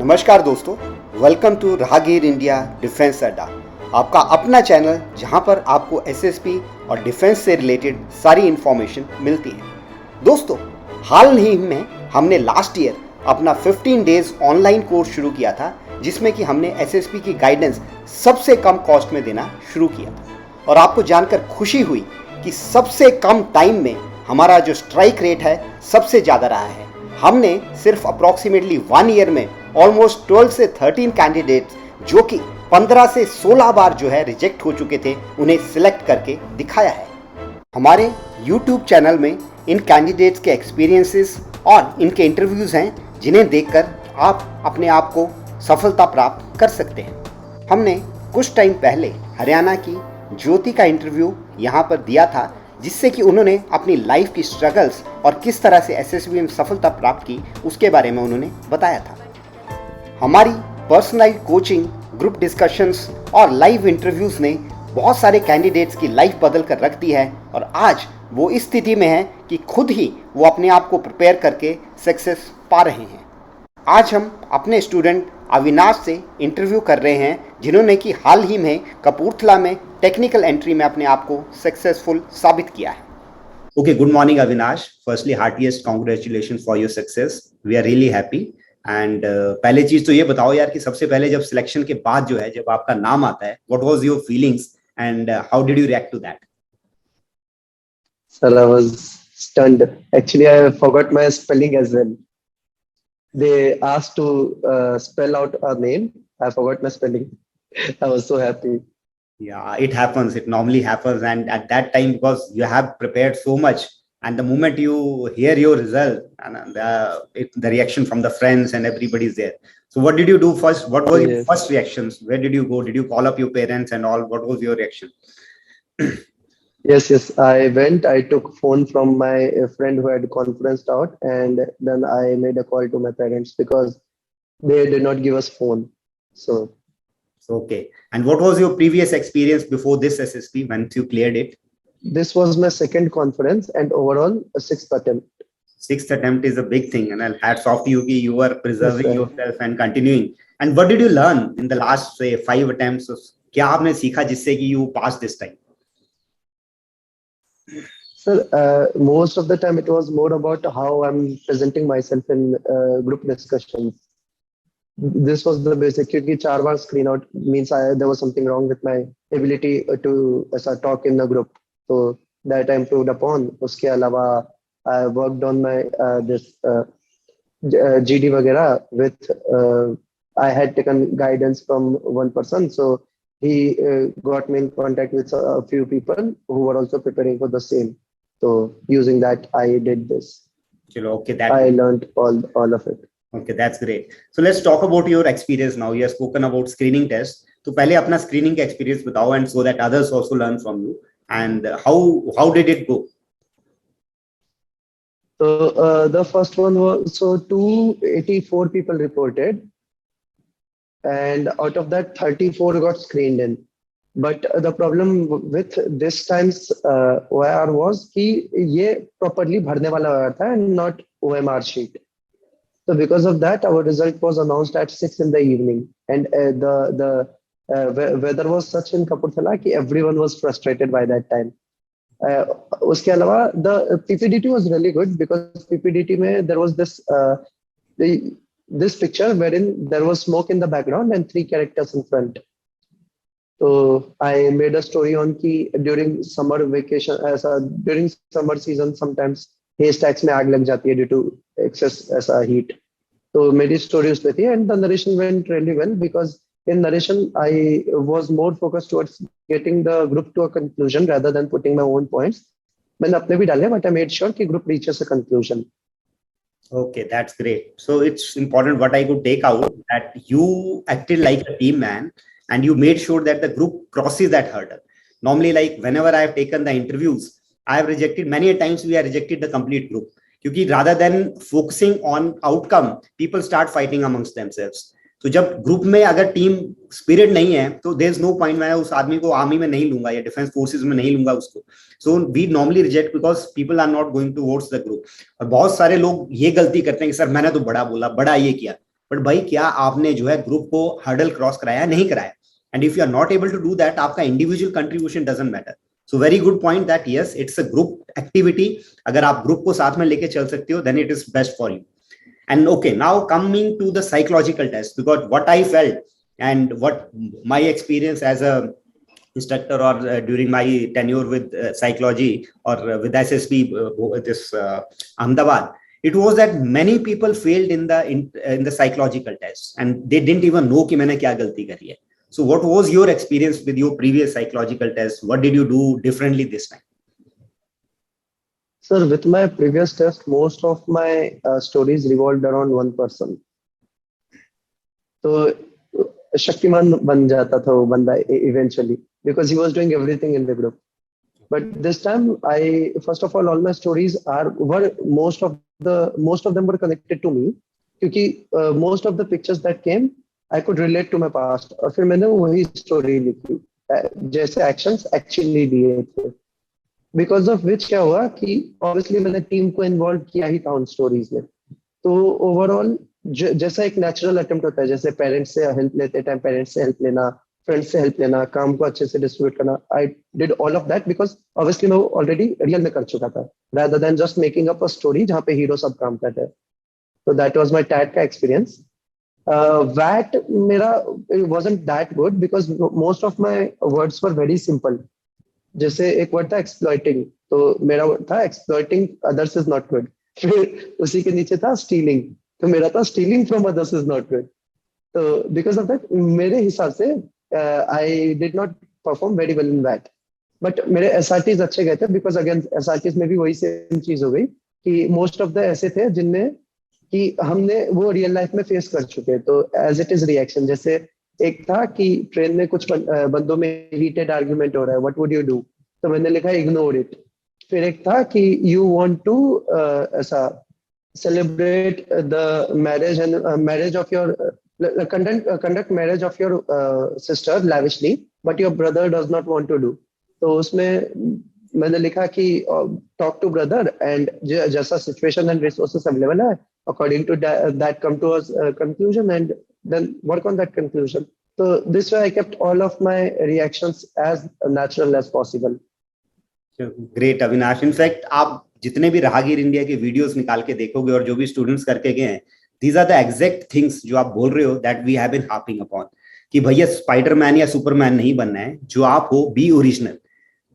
नमस्कार दोस्तों, welcome to राहगीर इंडिया डिफेंस अड्डा, आपका अपना चैनल जहां पर आपको एसएसबी और डिफेंस से रिलेटेड सारी इंफॉर्मेशन मिलती है। दोस्तों, हाल ही में हमने लास्ट ईयर अपना 15 डेज ऑनलाइन कोर्स शुरू किया था, जिसमें कि हमने एसएसबी की गाइडेंस सबसे कम कॉस्ट में देना शुरू किया था। और आपको जानकर खुशी हुई कि सबसे कम टाइम में हमारा जो स्ट्राइक रेट है सबसे ज़्यादा रहा है। हमने सिर्फ अप्रॉक्सीमेटली 1 ईयर में ऑलमोस्ट 12 से 13 कैंडिडेट्स जो कि 15 से 16 बार जो है रिजेक्ट हो चुके थे, उन्हें सिलेक्ट करके दिखाया है। हमारे YouTube चैनल में इन कैंडिडेट्स के एक्सपीरियंसेस और इनके इंटरव्यूज़ हैं, जिन्हें देखकर आप अपने आप को सफलता प्राप्त कर सकते हैं। हमने कुछ टाइम पहले हरियाणा की ज्योति का इंटरव्यू यहाँ पर दिया था, जिससे कि उन्होंने अपनी लाइफ की स्ट्रगल्स और किस तरह से एसएसबी में सफलता प्राप्त की उसके बारे में उन्होंने बताया था। हमारी पर्सनलाइज्ड कोचिंग, ग्रुप डिस्कशंस और लाइव इंटरव्यूज़ ने बहुत सारे कैंडिडेट्स की लाइफ बदल कर रख दी है और आज वो इस स्थिति में है कि खुद ही वो अपने आप को प्रिपेयर करके सक्सेस पा रहे हैं। आज हम अपने स्टूडेंट अविनाश से इंटरव्यू कर रहे हैं, जिन्होंने कि हाल ही में कपूरथला में टेक्निकल एंट्री में अपने आप को सक्सेसफुल साबित किया है। Okay, good morning Avinash. Firstly heartiest congratulations for your success, we are really happy. And पहले चीज तो ये बताओ यार कि सबसे पहले जब सिलेक्शन के बाद जो है, जब आपका नाम आता है, what was your feelings and how did you react to that? Sir, I was stunned. Actually, I forgot my spelling as well. They asked to spell out a name. I forgot my spelling. I was so happy. Yeah, it happens. It normally happens. And at that time, because you have prepared so much, and the moment you hear your result, and the reaction from the friends and everybody's there. So what did you do first? What was your Yes. first reactions? Where did you go? Did you call up your parents and all? What was your reaction? Yes. I went. I took phone from my friend who had conferenced out, and then I made a call to my parents because they did not give us phone. So Okay. And what was your previous experience before this SSP once you cleared it? this was my second conference and overall a sixth attempt. Sixth attempt is a big thing, and I'll hats off to you कि you are preserving Yes, sir. yourself and continuing. And what did you learn in the last say 5 attempts? क्या आपने सीखा जिससे कि you passed this time? Sir, most of the time it was more about how I'm presenting myself in group discussions. This was the basic. क्योंकि 4 बार screen out means there was something wrong with my ability to talk in the group. So that I improved upon. उसके अलावा I worked on my this GD वगैरह with I had taken guidance from one person. So he got me in contact with a few people who were also preparing for the same. So using that, I did this. चलो, okay, I learned all of it. Okay, that's great. So let's talk about your experience now. You have spoken about screening test. तो पहले अपना screening का experience बताओ, and so that others also learn from you. And how did it go? So the first one was 284 people reported, and out of that 34 got screened in. But the problem with this time's OIR was कि ये properly भरने वाला OIR था and not OMR sheet. So because of that, our result was announced at 6 in the evening, and the weather was such in Kapurthala कि everyone was frustrated by that time. उसके अलावा the PPDT was really good because PPDT में there was this picture wherein there was smoke in the background and 3 characters in front. So I made a story on कि during summer vacation, during summer season sometimes haystacks में आग लग जाती है due to excess ऐसा heat. तो मेरी story उस पे थी, and the narration went really well because in narration I was more focused towards getting the group to a conclusion rather than putting my own points. मैंने अपने भी डाले, but I made sure कि group reaches a conclusion. Okay, that's great. So it's important what I could take out, that you acted like a team man and you made sure that the group crosses that hurdle. Normally, like whenever I have taken the interviews, I have rejected many times. We have rejected the complete group. क्योंकि rather than focusing on outcome, people start fighting amongst themselves. तो जब group में अगर team spirit नहीं है तो there is no point, मैं उस आदमी को आर्मी में नहीं लूंगा या डिफेंस फोर्सेस में नहीं लूंगा उसको. So we normally reject because people are not going towards the group. और बहुत सारे लोग ये गलती करते हैं कि सर मैंने तो बड़ा बोला, बड़ा ये किया. बट भाई क्या आपने जो है ग्रुप को हर्डल क्रॉस कराया, नहीं कराया? And if you are not able to do that, आपका individual contribution doesn't matter. So very good point that yes, it's a group activity. अगर आप ग्रुप को साथ में लेके चल सकते हो, then it is best for you. And okay, now coming to the psychological test, because what I felt and what my experience as a instructor or during my tenure with psychology or with SSB, this Ahmedabad, it was that many people failed in the psychological test and they didn't even know कि मैंने क्या गलती करी है. So what was your experience with your previous psychological test? What did you do differently this time? Sir, with my previous test, most of my stories revolved around one person. तो शक्तिमान बन जाता था वो बंदा eventually because he was doing everything in the group. But this time, I first of all my stories were most of them were connected to me, क्योंकि most of the pictures that came, I could relate to my past. और फिर मैंने वही story लिखी, जैसे actions actually दिए थे. Because of which क्या हुआ कि ऑब्वियसली मैंने टीम को इन्वॉल्व किया ही था उन स्टोरीज में. तो ओवरऑल जैसा एक नेचुरल अटेम्प्ट होता है, जैसे पेरेंट्स से हेल्प लेते टाइम पेरेंट्स से हेल्प लेना, फ्रेंड्स से हेल्प लेना, काम को अच्छे से डिस्ट्रीब्यूट करना, I did all of that because obviously मैं ऑलरेडी रियल में कर चुका था, rather than just making up a story जहाँ पे हीरो सब काम करते हैं. तो दैट वाज माय टैट का एक्सपीरियंस. वैट मेरा wasn't that good because most of my words were very simple. जैसे एक वर्ड था एक्सप्लॉइटिंग, तो मेरा वर्ड था exploiting others is not good. फिर उसी के नीचे था स्टीलिंग, तो मेरा था stealing from others is not good. तो बिकॉज ऑफ दैट मेरे हिसाब से I did not perform very well in that. But मेरे एसआरटीज अच्छे गए थे बिकॉज अगेन एसआरटीज में भी वही सेम चीज हो गई कि मोस्ट ऑफ द ऐसे थे जिनमें कि हमने वो रियल लाइफ में फेस कर चुके. तो एज इट इज रिएक्शन, जैसे एक था कि ट्रेन में कुछ बंदों में हीटेड आर्ग्यूमेंट हो रहा है, व्हाट वुड यू डू, तो मैंने लिखा इग्नोर इट. फिर एक था कि यू वांट टू ऐसा celebrate the marriage and marriage of your conduct marriage of your sister lavishly but your brother does not want to do. तो उसमें मैंने लिखा कि टॉक टू ब्रदर एंड जैसा सिचुएशन एंड रिसोर्सेस अवेलेबल है according to that come to a conclusion and then work on that conclusion. So this way I kept all of my reactions as natural as possible. Great Avinash. In fact आप जितने भी राहगीर India के videos निकाल के देखोगे और जो भी स्टूडेंट्स करके गए हैं, these are the exact things जो आप बोल रहे हो that we have been harping upon, कि भैया स्पाइडरमैन या सुपरमैन नहीं बनना है, जो आप हो be original.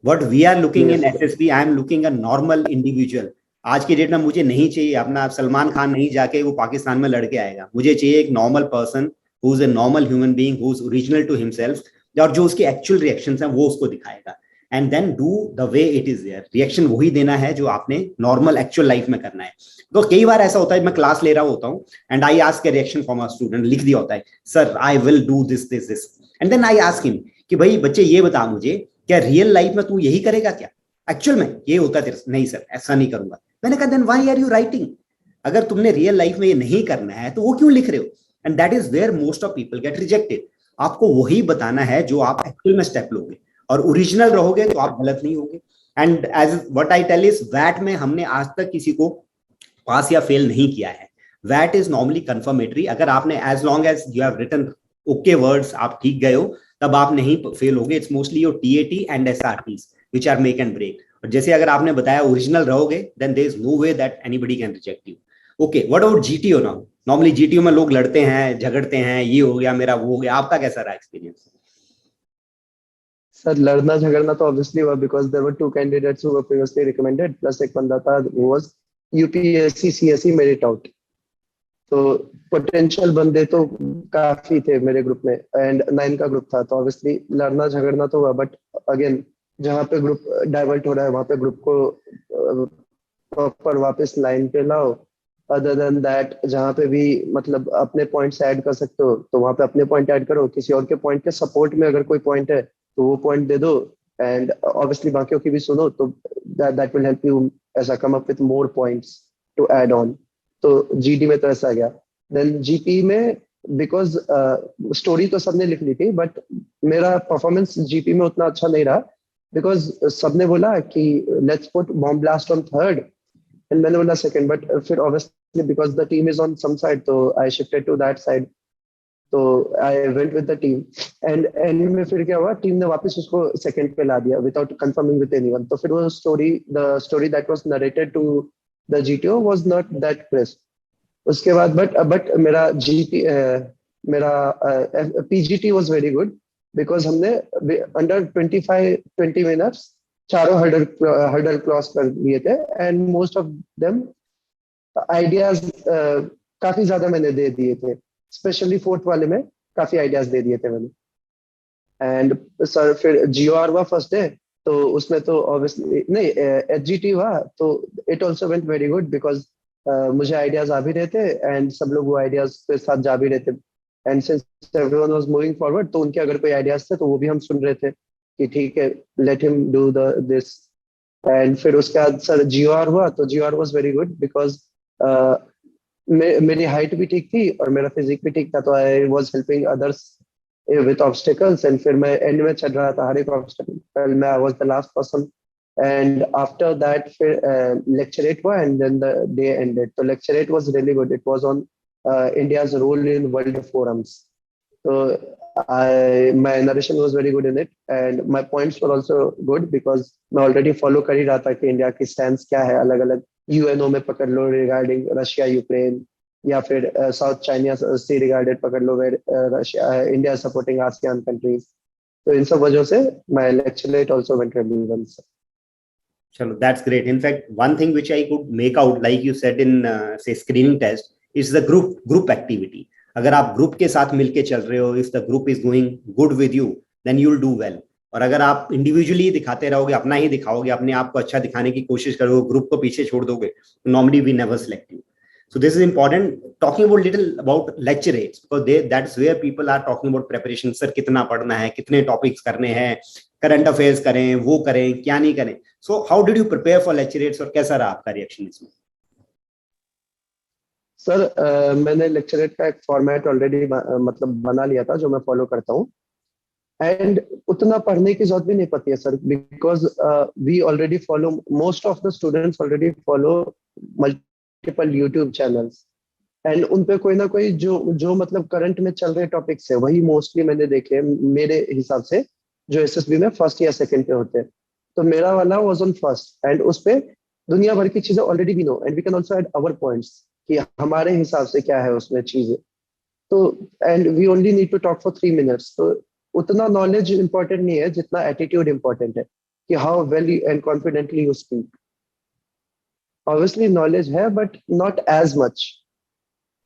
What we are looking in SSB, I am looking a normal individual. आज की डेट में मुझे नहीं चाहिए अपना सलमान खान नहीं जाके वो पाकिस्तान में लड़के आएगा, मुझे चाहिए एक normal person who is a normal human being who is original to himself, और जो उसके एक्चुअल रिएक्शंस हैं वो उसको दिखाएगा. And then do the way it is there. Reaction वही देना है जो आपने नॉर्मल एक्चुअल लाइफ में करना है. तो कई बार ऐसा होता है, मैं क्लास ले रहा होता हूँ and I ask a reaction from a student, लिख दिया होता है sir I will do this this this, and then I ask him कि भाई बच्चे ये बता मुझे क्या रियल लाइफ में तू यही करेगा क्या, एक्चुअल में ये होता है तेरे? नहीं सर ऐसा नहीं करूंगा. मैंने कहा then why are you writing? अगर तुमने रियल लाइफ में ये नहीं करना है तो वो क्यों लिख रहे हो? And that is where most of people get rejected. आपको वही बताना है जो आप एक्चुअल में स्टेप लोगे, और ओरिजिनल रहोगे तो आप गलत नहीं होगे. And as what I tell is वैट में हमने आज तक किसी को पास या फेल नहीं किया है. What is normally confirmatory. अगर आपने as long as you have written okay words, आप ठीक गए हो, तब आप नहीं फेल होगे. It's mostly your TAT and SRTs which are make and break. और जैसे अगर आपने बताया ओरिजिनल रहोगे, then there is no way that anybody can reject you. Okay, what about GTO now? Normally GTO में लोग लड़ते हैं, झगड़ते हैं, ये हो गया मेरा, वो हो गया. आपका कैसा रहा एक्सपीरियंस? सर लड़ना झगड़ना तो ऑब्वियसली हुआ because there were two candidates who were previously recommended plus एक बंदा था who was UPSC CSE merit out. तो पोटेंशियल बंदे तो काफी थे मेरे ग्रुप में एंड 9 का ग्रुप था, तो ऑब्वियसली लड़ना झगड़ना तो हुआ. बट अगेन जहाँ पे ग्रुप डाइवर्ट हो रहा है वहां पे ग्रुप को प्रॉपर वापस लाइन पे लाओ. अदर देन दैट जहाँ पे भी मतलब अपने पॉइंट्स ऐड कर सकते हो तो वहां पे अपने पॉइंट ऐड करो. किसी और के पॉइंट के सपोर्ट में अगर कोई पॉइंट है तो वो पॉइंट दे दो एंड ऑब्वियसली बाकियों की भी सुनो, तो दैट विल हेल्प यू ऐसा come up with more points to add on. तो जीडी में तो ऐसा गया. देन जीपी में बिकॉज स्टोरी तो सबने लिख ली थी बट मेरा परफॉर्मेंस जीपी में उतना अच्छा नहीं रहा बिकॉज सबने बोला कि let's put bomb blast on third and मैंने बोला सेकंड. बट फिर obviously because the team is on some side, so I shifted to that side. तो I went with the team and में फिर क्या हुआ, टीम ने वापस उसको सेकंड पे ला दिया विदाउट कंफर्मिंग विद एनीवन. तो फिर वो story that was narrated to the GTO was not that crisp. उसके बाद बट मेरा PGT was very good because हमने अंडर 20 मिनट्स चारों हर्डल क्रॉस कर लिए थे and most of them ideas काफी ज्यादा मैंने दे दिए थे. स्पेशली फोर्थ वाले में काफी आइडियाज दे दिए थे मैंने. एंड सर फिर जीओआर हुआ फर्स्ट डे, तो उसमें तो ऑब्वियसली नहीं, एचजीटी हुआ तो it also went very good because मुझे आइडियाज आ भी रहे थे एंड सब लोग वो आइडियाज के साथ जा भी रहे थे. And since everyone was moving forward, तो उनके अगर कोई आइडियाज थे तो वो भी हम सुन रहे थे कि ठीक है, let him do this. And फिर उसके बाद सर जीओआर हुआ, तो जीओआर वाज वेरी गुड बिकॉज मेरी हाइट भी ठीक थी और मेरा फिजिक भी ठीक था, तो I was helping others with obstacles. And फिर मैं एंड में चढ़ रहा था हर एक ऑब्स्टिकल में, I was the last person. And after that फिर लेक्चर 8 हुआ and then the day ended. तो lecture 8 was really good. It was on India's role in world forums. तो my narration was very good in it and my points were also good because मैं already follow कर ही रहा था कि India की stand क्या है अलग अलग यूएनओ में पकड़ लो रिगार्डिंग रशिया यूक्रेन, या फिर साउथ चाइना सी रिगार्डेड पकड़ लो Russia India supporting ASEAN countries. तो इन सब वजह से my lecturate also went really well. चलो, that's great. In fact, one thing which I could make out, like you said in say screening test, is the group activity. अगर आप group के साथ मिलके चल रहे हो, if the group is going good with you, then you will do well. और अगर आप इंडिविजुअली दिखाते रहोगे, अपना ही दिखाओगे, अपने आप को अच्छा दिखाने की कोशिश करोगे, ग्रुप को पीछे छोड़ दोगे, normally we never select you. So this is important. Talking about little about lecture rates, because that's where people are talking about preparation. Sir कितना पढ़ना है, कितने टॉपिक्स करने हैं, करंट अफेयर्स करें, वो करें, क्या नहीं करें. So how did you prepare for lecture rates और कैसा रहा आपका रिएक्शन इसमें? सर मैंने लेक्चरेट का एक फॉर्मेट ऑलरेडी मतलब बना लिया था जो मैं फॉलो करता हूँ. एंड उतना पढ़ने की जरूरत भी नहीं पड़ती है sir, because we already follow, most of the students already follow multiple YouTube channels and उन पे कोई ना कोई जो मतलब करंट में चल रहे टॉपिक्स है वही मोस्टली मैंने देखे मेरे हिसाब से जो एसएसबी में फर्स्ट या सेकंड पे होते हैं. तो मेरा वाला वाज ऑन फर्स्ट एंड उस पे दुनिया भर की चीजें already we know and we can also add our points कि हमारे हिसाब से क्या है उसमें चीजें. तो and we only need to talk for 3 minutes. तो उतना नॉलेज इंपॉर्टेंट नहीं है जितना एटीट्यूड इंपॉर्टेंट है कि how well and confidently you speak. Obviously knowledge है but not as much.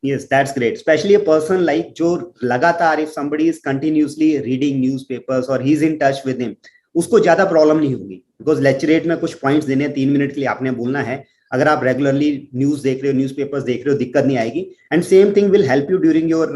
Yes, that's great. Especially a person like जो लगातार, if somebody is continuously reading newspapers or he's in touch with him, उसको ज्यादा problem नहीं होगी. Because lecturette में कुछ points देने हैं, 3 मिनट के लिए आपने बोलना है. अगर आप रेगुलरली न्यूज देख रहे हो, न्यूज़पेपर्स देख रहे हो, दिक्कत नहीं आएगी. And same thing will help you during your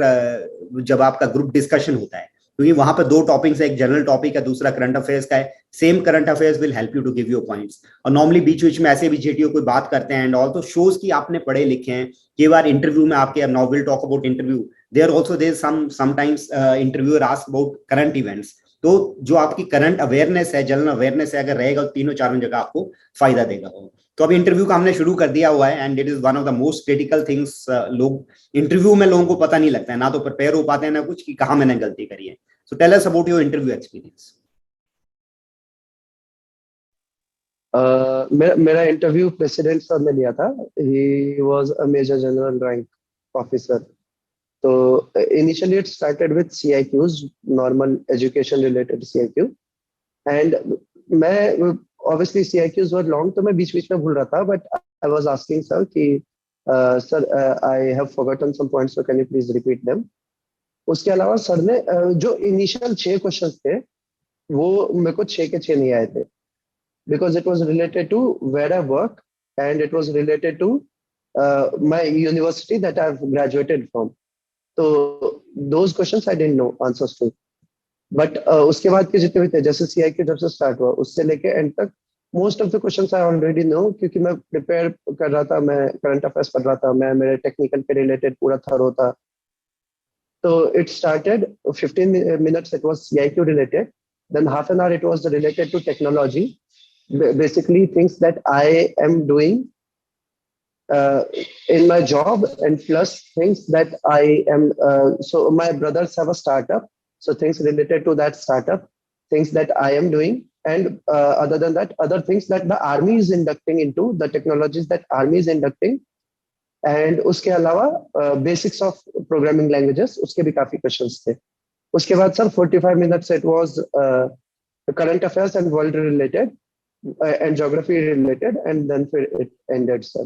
जब आपका ग्रुप डिस्कशन होता है, क्योंकि वहां पर 2 टॉपिक्स है, एक जनरल टॉपिक है, दूसरा करंट अफेयर्स का है. Same current affairs will help you to give your points. और नॉर्मली बीच में ऐसे भी जेटीओ कोई बात करते हैं एंड ऑल, तो शोज की आपने पढ़े लिखे हैं. कई बार इंटरव्यू में आपके now will talk about interview, there also there sometimes interviewer ask about current events. तो जो आपकी करंट अवेयरनेस है, जनरल अवेयरनेस है, अगर रहेगा तो चारों जगह आपको फायदा देगा. तो अभी इंटरव्यू का हमने शुरू कर दिया हुआ है and it is one of the most critical things. लोग इंटरव्यू में लोगों को पता नहीं लगता है, ना तो प्रिपेयर हो पाते हैं, ना कुछ कि कहाँ मैंने गलती करी है. So tell us about your interview experience. मेरा इंटरव्यू प्रेसिडेंट सर ने लिया था. He was a major general rank officer. तो initially it started with CIQs, normal education related CIQ. And मैं obviously CIQs were long, तो मैं बीच में भूल रहा था, but I was asking sir कि sir I have forgotten some points, so can you please repeat them. उसके अलावा सर ने जो इनिशियल 6 क्वेश्चंस थे वो मेरे को 6 के 6 नहीं आए थे, because it was related to where I work and it was related to my university that I've graduated from. तो those questions I didn't know answers to. But उसके बाद के जितने भी थे, जैसे सीआईक्यू जब से स्टार्ट हुआ उससे लेके एंड तक most of the questions I already know, क्योंकि मैं प्रिपेयर कर रहा था, मैं करंट अफेयर्स पढ़ रहा था, मैं मेरे टेक्निकल के रिलेटेड पूरा थरो था. तो it started 15 minutes it was CIQ related, then half an hour it was related to technology, basically things that I am doing uh, in my job, and plus things that I am. So my brothers have a startup, so things related to that startup, things that I am doing, and other than that, other things that the army is inducting into, the technologies that army is inducting, and उसके अलावा basics of programming languages उसके भी काफी questions थे. उसके बाद sir 45 minutes it was current affairs and world related and geography related, and then फिर it ended sir.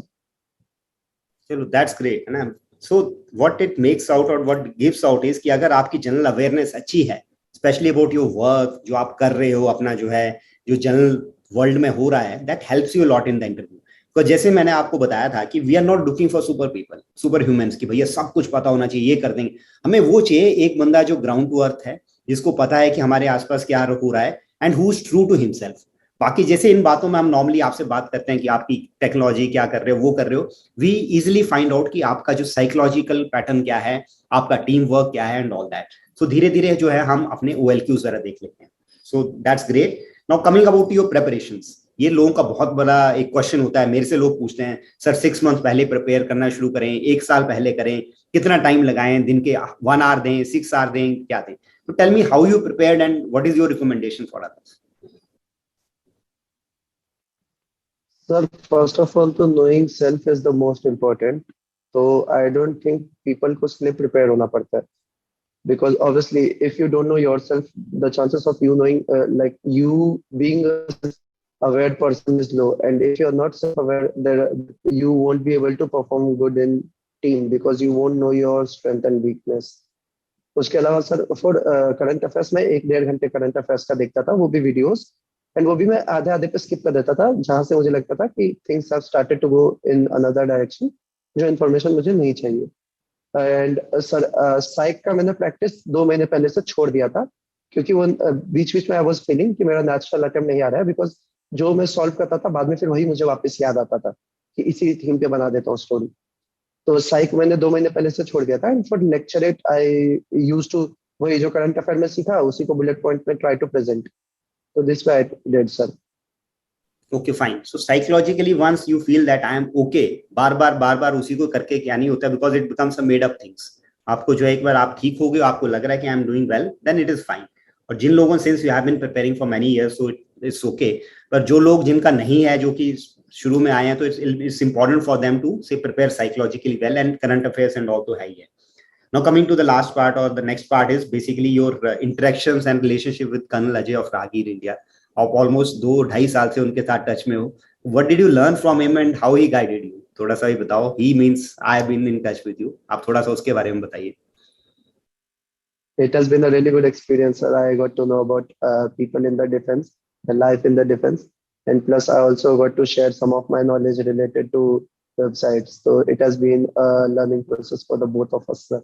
चलो दैट्स ग्रेट है ना. So what it makes out और व्हाट गिव्स आउट इज कि अगर आपकी जनरल अवेयरनेस अच्छी है, स्पेशली अबाउट योर वर्क, जो आप कर रहे हो अपना, जो है जो जनरल वर्ल्ड में हो रहा है, that helps you lot in the interview. तो जैसे मैंने आपको बताया था कि we are not looking for super people, super humans, कि भैया सब कुछ पता होना चाहिए, ये कर देंगे. हमें वो चाहिए एक बंदा जो ग्राउंड टू अर्थ है, जिसको पता है कि हमारे आसपास क्या हो रहा है, and who is true to himself. बाकी जैसे इन बातों में हम नॉर्मली आपसे बात करते हैं कि आपकी टेक्नोलॉजी क्या कर रहे हो, वो कर रहे हो, वी इजिली फाइंड आउट कि आपका जो साइकोलॉजिकल पैटर्न क्या है, आपका टीम वर्क क्या है, एंड ऑल दैट. सो धीरे धीरे जो है हम अपने OLQs जरा देख लेते हैं. So that's great. Now coming about your preparations, ये लोगों का बहुत बड़ा एक क्वेश्चन होता है. मेरे से लोग पूछते हैं सर 6 मंथ पहले प्रिपेयर करना शुरू करें, 1 साल पहले करें, कितना टाइम लगाएं, दिन के 1 आवर दें, 6 आवर दें, क्या दें? तो tell me how you prepared and what is your recommendation for others. Sir, first of all, तो knowing self is the most important. So I don't think people को उसके लिए prepare होना पड़ता है. Because obviously, if you don't know yourself, the chances of you knowing, like you being a aware person is low. And if you're not self-aware, there you won't be able to perform good in team because you won't know your strength and weakness. उसके अलावा sir for current affairs में 1-1.5 घंटे current affairs का देखता था, वो भी videos, and वो भी मैं आधे आधे पे स्किप कर देता था जहां से मुझे लगता था कि things have started to go in another direction, जो इन्फॉर्मेशन मुझे नहीं चाहिए. एंड सर साइक का मैंने प्रैक्टिस 2 महीने पहले से छोड़ दिया था, क्योंकि वो बीच बीच में आई वाज फीलिंग कि मेरा नेचुरल अटेम्प्ट नहीं आ रहा है, बिकॉज जो मैं सॉल्व करता था बाद में फिर वही मुझे वापस याद आता था कि इसी थीम पे बना देता हूँ स्टोरी. तो साइक मैंने 2 महीने पहले से छोड़ दिया था, and for lecture it I use to वही जो करंट अफेयर में सीखा उसी को बुलेट पॉइंट में ट्राई टू प्रेजेंट. तो this way I did sir. Okay fine. So psychologically once you feel that I am okay, बार बार उसी को करके क्या नहीं होता, because it becomes a made up things. आपको जो है एक बार आप ठीक हो गए, आपको लग रहा है कि I am doing well, then it is fine. और जिन लोगों, since you have been preparing for many years, so it's okay. पर जो लोग जिनका नहीं है, जो कि शुरू में आए हैं, तो it's important for them to say prepare psychologically well, and current affairs and all तो है ही है. Now coming to the last part, or the next part, is basically your interactions and relationship with Colonel Ajay of Ragir India. आप almost 2-2.5 साल से उनके साथ touch में हो. What did you learn from him and how he guided you? थोड़ा सा भी बताओ. He means I have been in touch with you. आप थोड़ा सा उसके बारे में बताइए. It has been a really good experience, sir. I got to know about people in the defense, the life in the defense, and plus I also got to share some of my knowledge related to websites. So it has been a learning process for the both of us, sir.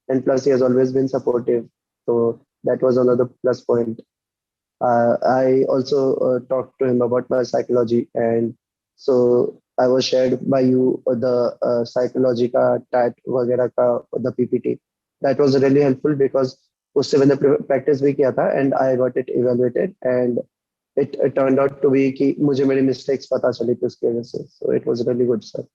And plus he has always been supportive. So that was another plus point. I also talked to him about my psychology, and so I was shared by you the psychology ka tat वगैरह का the PPT. That was really helpful because उससे मैंने practice भी किया था, and I got it evaluated, and it turned out to be कि मुझे मेरी mistakes पता चली थी उसकी वजह से. So it was really good, sir.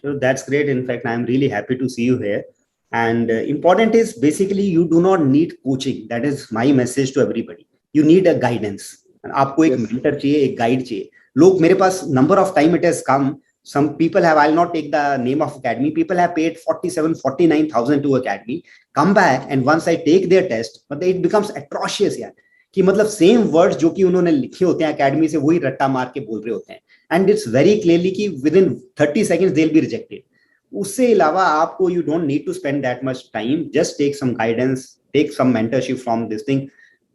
So that's great. In fact, I'm really happy to see you here. And important is basically you do not need coaching. That is my message to everybody. You need a guidance. आपको एक Yes. mentor चाहिए, एक guide चाहिए. लोग मेरे पास number of time it has come. Some people have, I'll not take the name of academy. People have paid 47-49,000 to academy. Come back and once I take their test, but it becomes atrocious यार. कि मतलब same words जो कि उन्होंने लिखे होते हैं academy से, वही रट्टा मार के बोल रहे होते हैं. एंड इट्स वेरी क्लियरली कि within 30 seconds they will be rejected. उससे अलावा आपको you don't need to spend that much time. Just take some guidance, take some mentorship from this thing.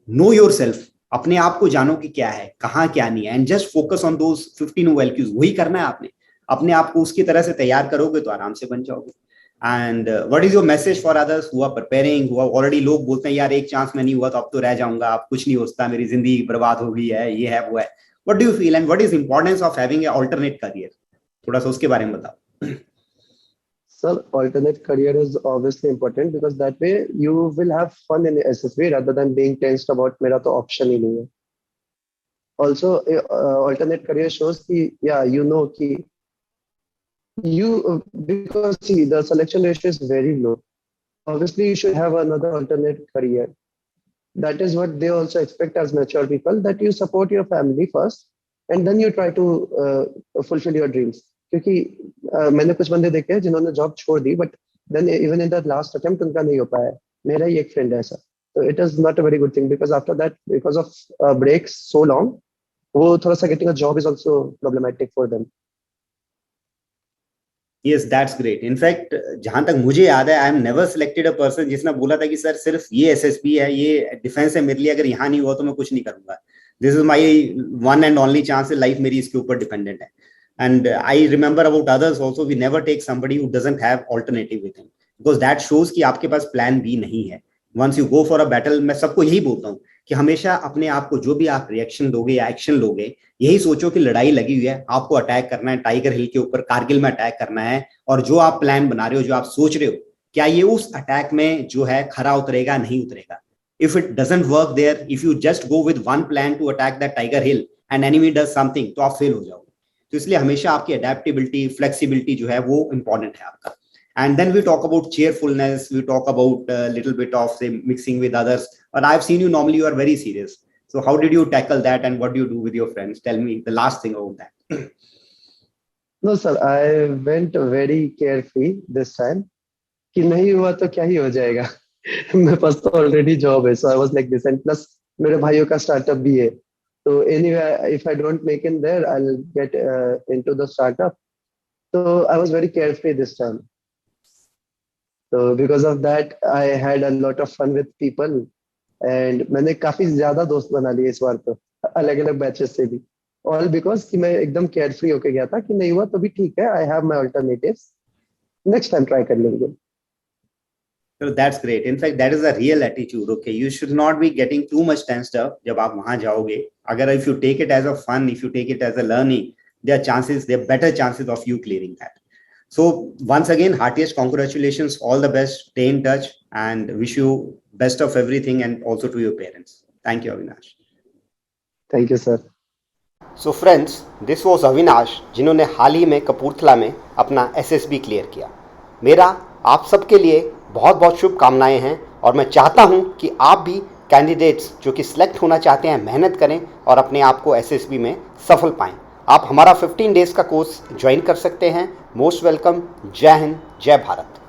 Know yourself. अपने आप को जानो कि क्या है, कहाँ क्या नहीं है, and just focus on those 15 OLQs. वही करना है आपने. अपने आप को उसकी तरह से तैयार करोगे तो आराम से बन जाओगे. And what is your message for others who are preparing, who are already? लोग बोलते हैं यार एक चांस में नहीं हुआ तो अब तो रह जाऊंगा, अब कुछ नहीं होता, मेरी जिंदगी बर्बाद हो गई है, ये है वो है. What do you feel and what is importance of having a alternate career? थोड़ा सा उसके बारे में बताओ. Sir, alternate career is obviously important because that way you will have fun in SSB rather than being tensed about मेरा तो option ही नहीं है. Also, alternate career shows कि yeah, you know कि Because see, the selection ratio is very low. Obviously, you should have another alternate career. That is what they also expect as mature people, that you support your family first and then you try to fulfill your dreams. क्योंकि मैंने कुछ बंदे देखे हैं जिन्होंने job छोड़ दी but then even in the last attempt उनका नहीं हो पाया. मेरा ही एक फ्रेंड है ऐसा. तो it is not a very good thing because after that because of breaks so long वो थोड़ा सा getting a job is also problematic for them. Yes that's great. In fact जहां तक मुझे याद है I am never selected a person जिसने बोला था कि सर सिर्फ ये एसएसबी है, ये डिफेंस है मेरे लिए, अगर यहाँ नहीं हुआ तो मैं कुछ नहीं करूंगा. This is my one and only chance. Life मेरी इसके ऊपर डिपेंडेंट है. And I remember about others also, we never take somebody who doesn't have alternative with him, because that shows कि आपके पास प्लान बी नहीं है. Once you go for a battle, मैं सबको यही बोलता हूँ कि हमेशा अपने आप को जो भी आप रिएक्शन दोगे या एक्शन लोगे, यही सोचो कि लड़ाई लगी हुई है, आपको अटैक करना है टाइगर हिल के ऊपर, कारगिल में अटैक करना है. और जो आप प्लान बना रहे हो, जो आप सोच रहे हो, क्या ये उस अटैक में जो है खरा उतरेगा, नहीं उतरेगा. If it doesn't work there, if you just go with one plan to attack that Tiger Hill and enemy does something, तो आप फेल हो जाओगे. तो इसलिए हमेशा आपकी अडेप्टेबिलिटी, फ्लेक्सिबिलिटी जो है वो इंपॉर्टेंट है आपका. And then we talk about cheerfulness, we talk about a little bit of say mixing with others, but I've seen you normally you are very serious. So how did you tackle that and what do you do with your friends? Tell me the last thing about that. No sir, I went very carefree this time. कि नहीं हुआ तो क्या ही हो जाएगा. मेरे पास तो already job है, so I was like this. And plus मेरे भाइयों का स्टार्टअप भी है, तो anyway if I don't make in there I will get into the startup. So I was very carefree this time. So because of that, I had a lot of fun with people, and मैंने काफी ज्यादा दोस्त बना लिए इस बार तो, अलग अलग बैचेस से भी. All because कि मैं एकदम carefree होके गया था कि नहीं हुआ तो भी ठीक है, I have my alternatives. Next time try कर लेंगे. So that's great. In fact, that is a real attitude. Okay, you should not be getting too much tensed up जब आप वहां जाओगे. अगर if you take it as a fun, if you take it as a learning, there are better chances of you clearing that. So once again, heartiest congratulations, all the best, stay in touch and wish you best of everything, and also to your parents. Thank you, Avinash. Thank you, sir. So friends, this was Avinash जिन्होंने हाल ही में कपूरथला में अपना SSB clear किया. मेरा आप सबके लिए बहुत बहुत शुभकामनाएं हैं और मैं चाहता हूं कि आप भी कैंडिडेट्स जो कि सिलेक्ट होना चाहते हैं मेहनत करें और अपने आप को SSB में सफल पाएं. आप हमारा 15 डेज का कोर्स ज्वाइन कर सकते हैं. Most welcome. जय हिंद, जय भारत.